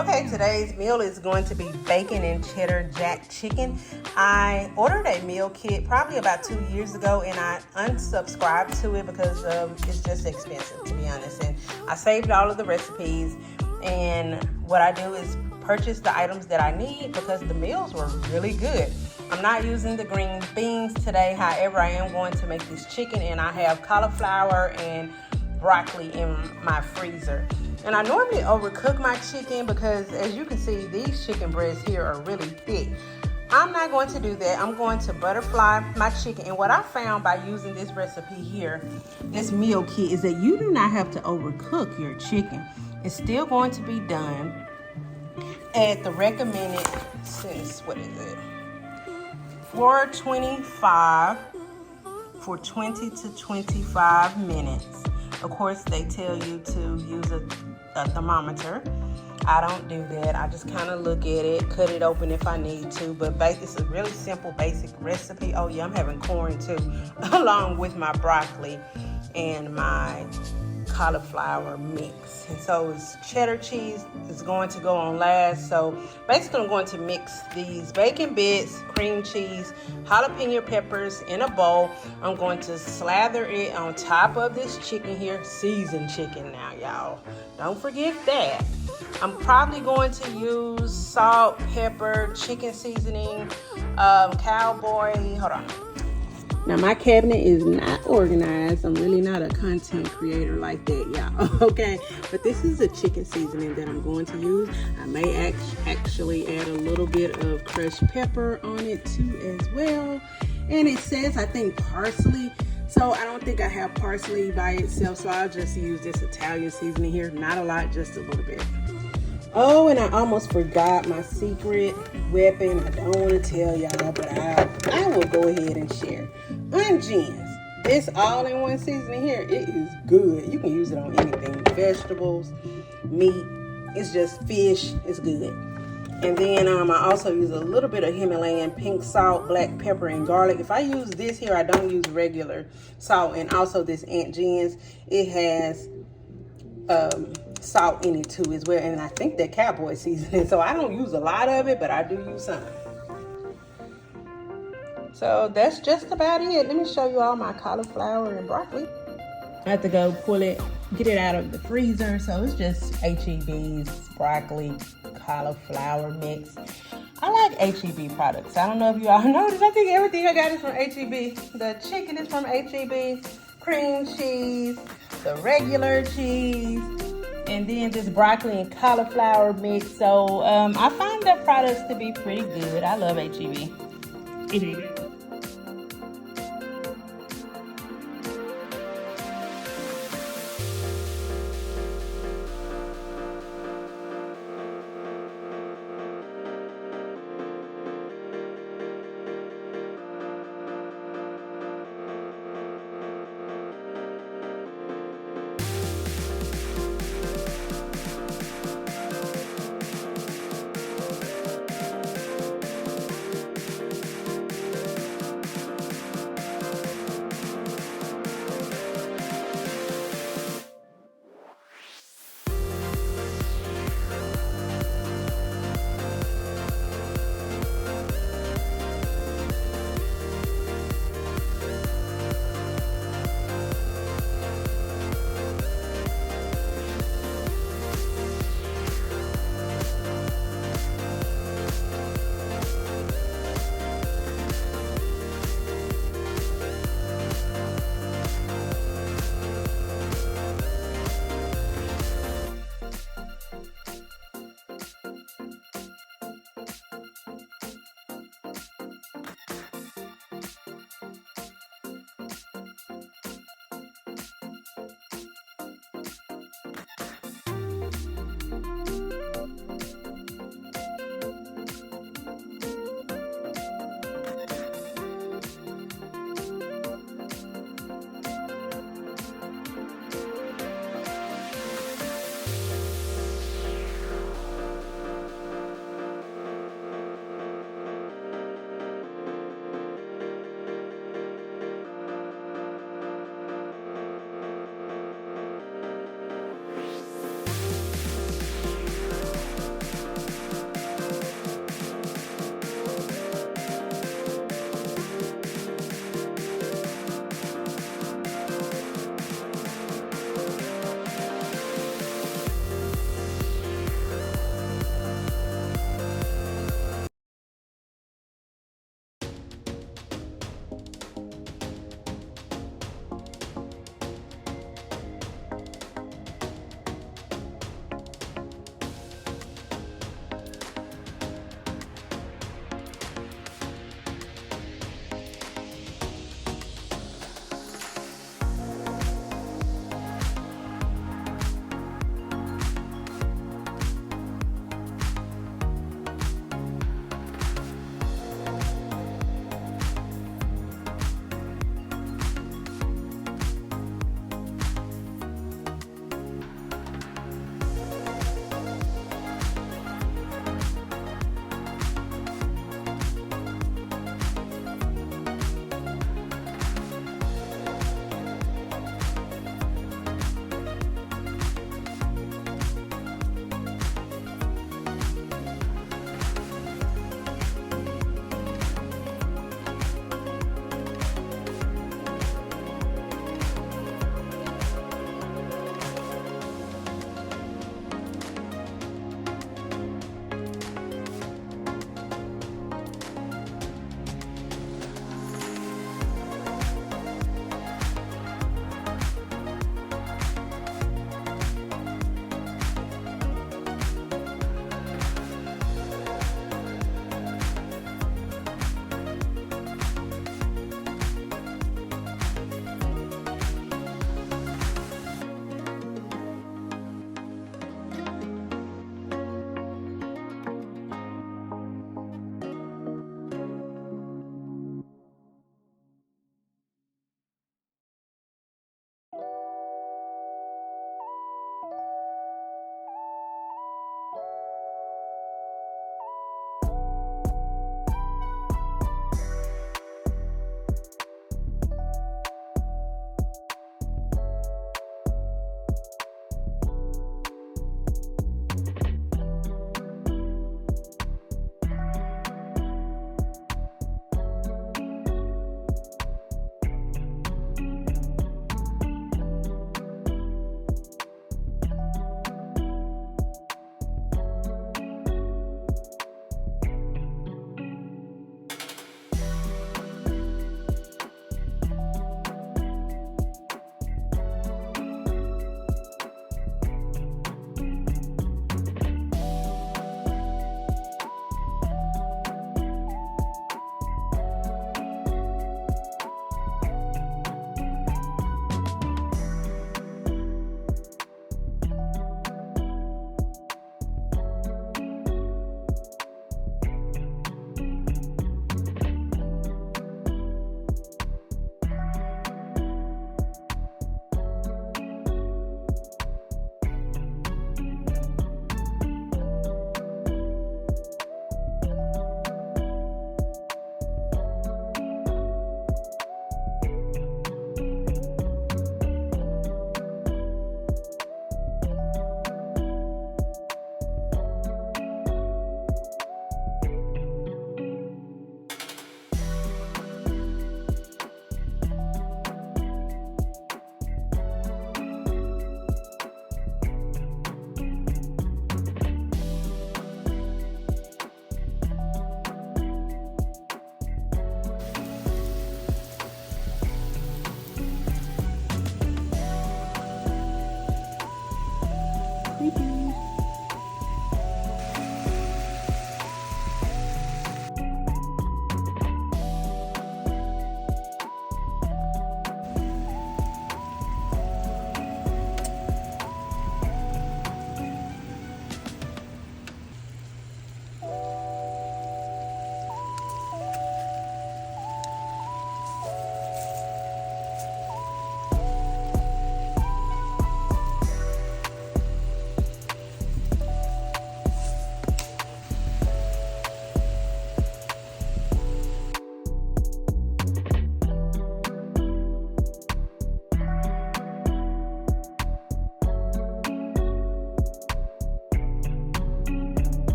Okay, today's meal is going to be bacon and Cheddar-Jack chicken. I ordered a meal kit probably about 2 years ago, and I unsubscribed to it because it's just expensive, to be honest. And I saved all of the recipes, and what I do is purchase the items that I need because the meals were really good. I'm not using the green beans today, however, I am going to make this chicken, and I have cauliflower and broccoli in my freezer. And I normally overcook my chicken because, as you can see, these chicken breasts here are really thick. I'm not going to do that. I'm going to butterfly my chicken. And what I found by using this recipe here, this meal kit, is that you do not have to overcook your chicken. It's still going to be done at the recommended, what is it? 425 for 20 to 25 minutes. Of course, they tell you to use a thermometer. I don't do that. I just kind of look at it, cut it open if I need to. But it's a really simple, basic recipe. Oh yeah, I'm having corn too, along with my broccoli and my cauliflower mix. And so it's cheddar cheese is going to go on last. So basically I'm going to mix these bacon bits, cream cheese, jalapeno peppers in a bowl. I'm going to slather it on top of this chicken here, seasoned chicken now, y'all. Don't forget that. I'm probably going to use salt, pepper, chicken seasoning, cowboy, hold on. Now, my cabinet is not organized. I'm really not a content creator like that, y'all, okay? But this is a chicken seasoning that I'm going to use. I may actually add a little bit of crushed pepper on it too as well. And it says, I think, parsley. So I don't think I have parsley by itself, so I'll just use this Italian seasoning here. Not a lot, just a little bit. Oh, and I almost forgot my secret weapon. I don't want to tell y'all, but I will go ahead and share. Onions. This all-in-one seasoning here, it is good. You can use it on anything. Vegetables, meat. It's just fish. It's good. And then I also use a little bit of Himalayan pink salt, black pepper, and garlic. If I use this here, I don't use regular salt. And also this Aunt Jen's, it has salt in it too as well. And I think that cowboy seasoning. So I don't use a lot of it, but I do use some. So that's just about it. Let me show you all my cauliflower and broccoli. I have to go pull it, get it out of the freezer. So it's just HEB's broccoli cauliflower mix. I like HEB products. I don't know if you all noticed. I think everything I got is from HEB. The chicken is from HEB, cream cheese, the regular cheese, and then this broccoli and cauliflower mix. So I find their products to be pretty good. I love HEB.